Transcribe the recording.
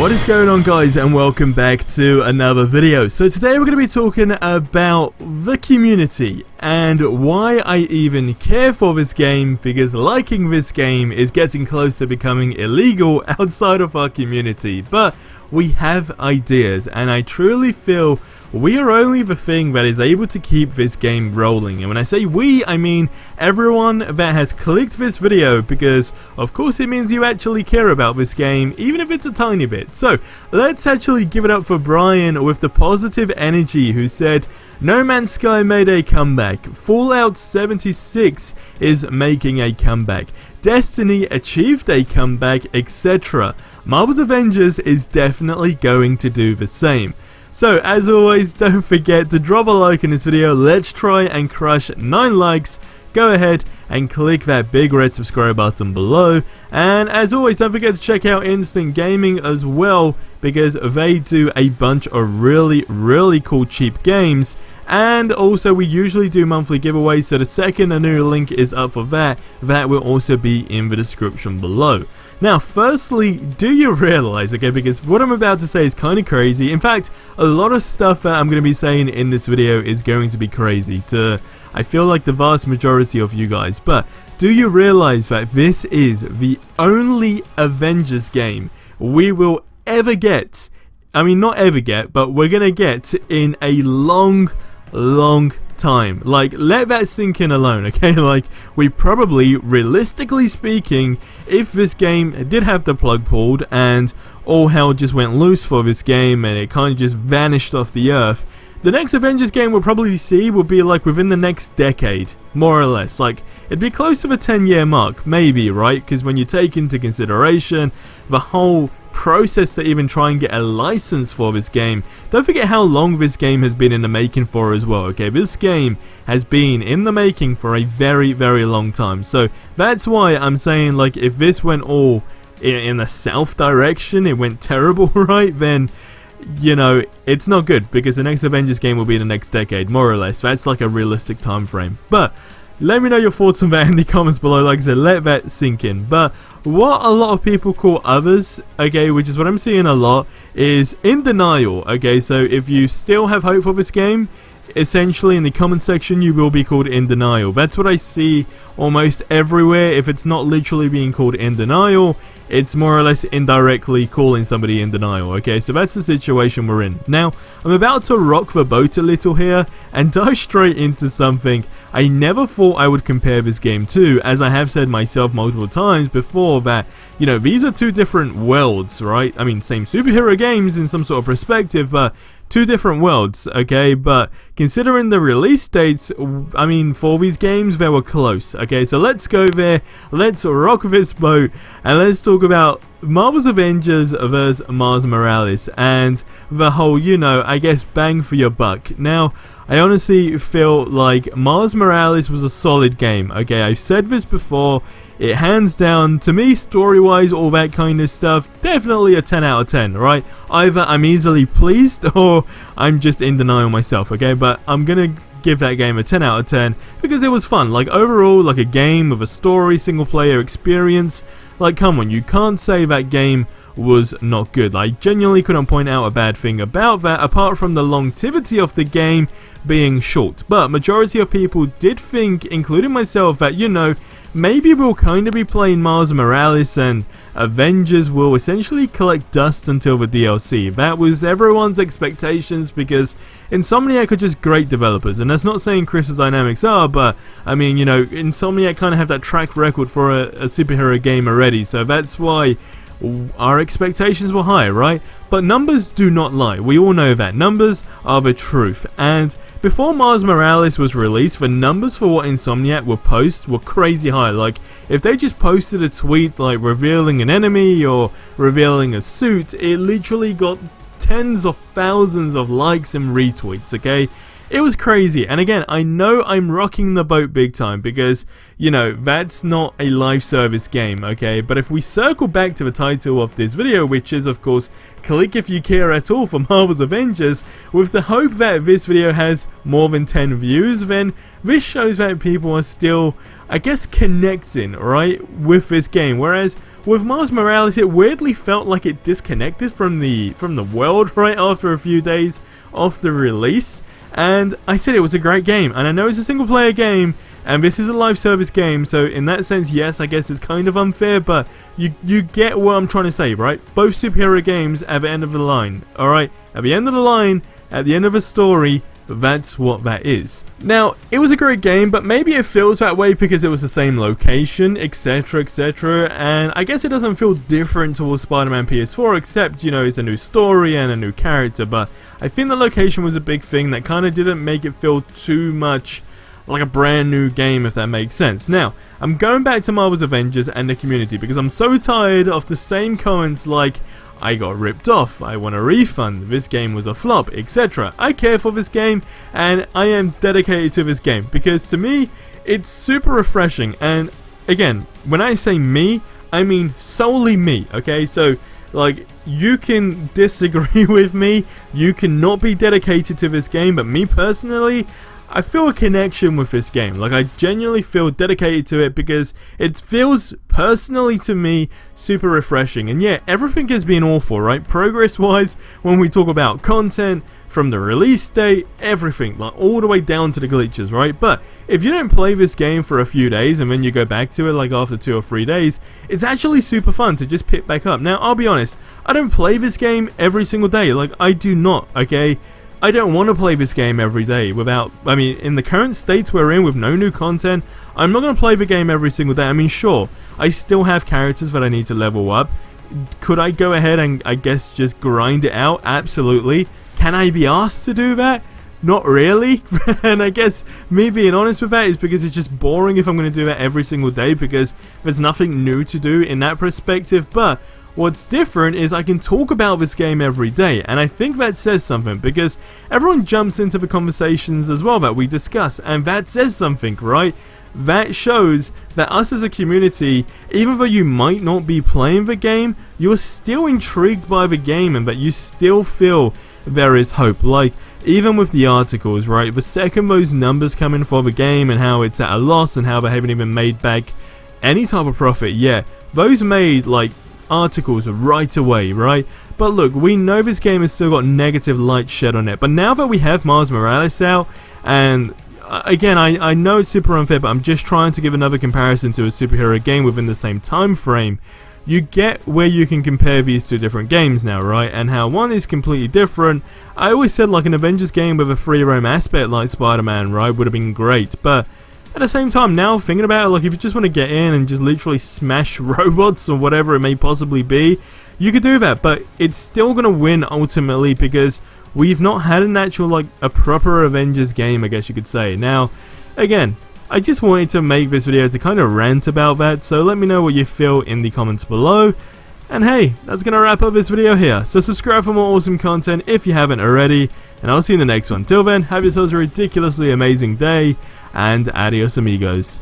What is going on, guys, and welcome back to another video. So today we're going to be talking about the community and why I even care for this game, because liking this game is getting close to becoming illegal outside of our community. But we have ideas, and I truly feel we are only the thing that is able to keep this game rolling. And when I say we, I mean everyone that has clicked this video, because of course it means you actually care about this game, even if it's a tiny bit. So let's actually give it up for Brian with the positive energy, who said No Man's Sky made a comeback, Fallout 76 is making a comeback, Destiny achieved a comeback, etc. Marvel's Avengers is definitely going to do the same. So as always, don't forget to drop a like in this video. Let's try and crush 9 likes. Go ahead and click that big red subscribe button below, and as always, don't forget to check out Instant Gaming as well, because they do a bunch of really cool cheap games. And also we usually do monthly giveaways, so the second a new link is up for that will also be in the description below. Now firstly, do you realize, okay, because what I'm about to say is kind of crazy. In fact, a lot of stuff that I'm going to be saying in this video is going to be crazy to, I feel like, the vast majority of you guys. But do you realize that this is the only Avengers game we will ever get? I mean, not ever get, but we're gonna get in a long time. Like, let that sink in alone, okay? Like, we probably, realistically speaking, if this game did have the plug pulled and all hell just went loose for this game and it kind of just vanished off the earth, the next Avengers game we'll probably see will be like within the next decade, more or less. Like, it'd be close to the 10-year mark, maybe, right? Because when you take into consideration the whole process to even try and get a license for this game, don't forget how long this game has been in the making for as well, okay? This game has been in the making for a very long time. So that's why I'm saying, like, if this went all in the south direction, it went terrible, right? Then, you know, it's not good, because the next Avengers game will be the next decade, more or less. That's like a realistic time frame. But let me know your thoughts on that in the comments below. Like I said, let that sink in. But what a lot of people call others, okay, which is what I'm seeing a lot, is in denial, okay? So if you still have hope for this game, essentially in the comment section you will be called in denial. That's what I see almost everywhere. If it's not literally being called in denial, it's more or less indirectly calling somebody in denial, okay? So that's the situation we're in. Now, I'm about to rock the boat a little here and dive straight into something I never thought I would compare this game to, as I have said myself multiple times before that, you know, these are two different worlds, right? I mean, same superhero games in some sort of perspective, but two different worlds, okay? But considering the release dates, I mean, for these games, they were close, okay? So let's go there, let's rock this boat, and let's talk about Marvel's Avengers vs. Miles Morales and the whole, you know, I guess, bang for your buck. Now, I honestly feel like Miles Morales was a solid game, okay? I've said this before, it hands down, to me, story-wise, all that kind of stuff, definitely a 10 out of 10, right? Either I'm easily pleased or I'm just in denial myself, okay? But I'm gonna give that game a 10 out of 10 because it was fun. Like, overall, like a game with a story, single-player experience, like, come on, you can't say that game was not good. I genuinely couldn't point out a bad thing about that, apart from the longevity of the game being short. But majority of people did think, including myself, that, you know, maybe we'll kind of be playing Miles Morales and Avengers will essentially collect dust until the DLC. That was everyone's expectations, because Insomniac are just great developers, and that's not saying Crystal Dynamics are, but I mean, you know, Insomniac kind of have that track record for a superhero game already, so that's why our expectations were high, right? But numbers do not lie. We all know that. Numbers are the truth. And before Miles Morales was released, the numbers for what Insomniac would post were crazy high. Like, if they just posted a tweet like revealing an enemy or revealing a suit, it literally got tens of thousands of likes and retweets, okay? It was crazy, and again, I know I'm rocking the boat big time because, you know, that's not a live service game, okay? But if we circle back to the title of this video, which is, of course, click if you care at all for Marvel's Avengers, with the hope that this video has more than 10 views, then this shows that people are still I guess, connecting, right, with this game. Whereas with Miles Morales, it weirdly felt like it disconnected from the world right after a few days of the release. And I said it was a great game, and I know it's a single player game, and this is a live service game, so in that sense, yes, I guess it's kind of unfair, but you get what I'm trying to say, right? Both superhero games at the end of the line, alright? At the end of the line, at the end of a story, that's what that is. Now, it was a great game, but maybe it feels that way because it was the same location, etc, etc, and I guess it doesn't feel different towards Spider-Man PS4, except, you know, it's a new story and a new character, but I think the location was a big thing that kind of didn't make it feel too much like a brand new game, if that makes sense. Now, I'm going back to Marvel's Avengers and the community because I'm so tired of the same comments like, I got ripped off, I want a refund, this game was a flop, etc. I care for this game and I am dedicated to this game because to me, it's super refreshing. And again, when I say me, I mean solely me, okay? So, like, you can disagree with me, you can not be dedicated to this game, but me personally, I feel a connection with this game. Like, I genuinely feel dedicated to it because it feels, personally to me, super refreshing. And yeah, everything has been awful, right? Progress wise, when we talk about content, from the release date, everything, like all the way down to the glitches, right? But if you don't play this game for a few days and then you go back to it like after 2 or 3 days, it's actually super fun to just pick back up. Now, I'll be honest, I don't play this game every single day. Like, I do not, okay? I don't want to play this game every day without, I mean, in the current states we're in with no new content, I'm not going to play the game every single day. I mean, sure, I still have characters that I need to level up. Could I go ahead and, I guess, just grind it out? Absolutely. Can I be asked to do that? Not really. And I guess me being honest with that is because it's just boring if I'm going to do that every single day because there's nothing new to do in that perspective. But what's different is I can talk about this game every day, and I think that says something because everyone jumps into the conversations as well that we discuss, and that says something, right? That shows that us as a community, even though you might not be playing the game, you're still intrigued by the game and that you still feel there is hope. Like, even with the articles, right, the second those numbers come in for the game and how it's at a loss and how they haven't even made back any type of profit, yeah, those made, like, articles right away, right? But look, we know this game has still got negative light shed on it, but now that we have Miles Morales out, and again, I know it's super unfair, but I'm just trying to give another comparison to a superhero game within the same time frame. You get where you can compare these two different games now, right? And how one is completely different. I always said like an Avengers game with a free roam aspect like Spider-Man, right, would have been great, but at the same time, now thinking about it, like if you just want to get in and just literally smash robots or whatever it may possibly be, you could do that, but it's still going to win ultimately because we've not had an actual, like, a proper Avengers game, I guess you could say. Now, again, I just wanted to make this video to kind of rant about that, so let me know what you feel in the comments below. And hey, that's going to wrap up this video here, so subscribe for more awesome content if you haven't already, and I'll see you in the next one. Till then, have yourselves a ridiculously amazing day, and adios amigos.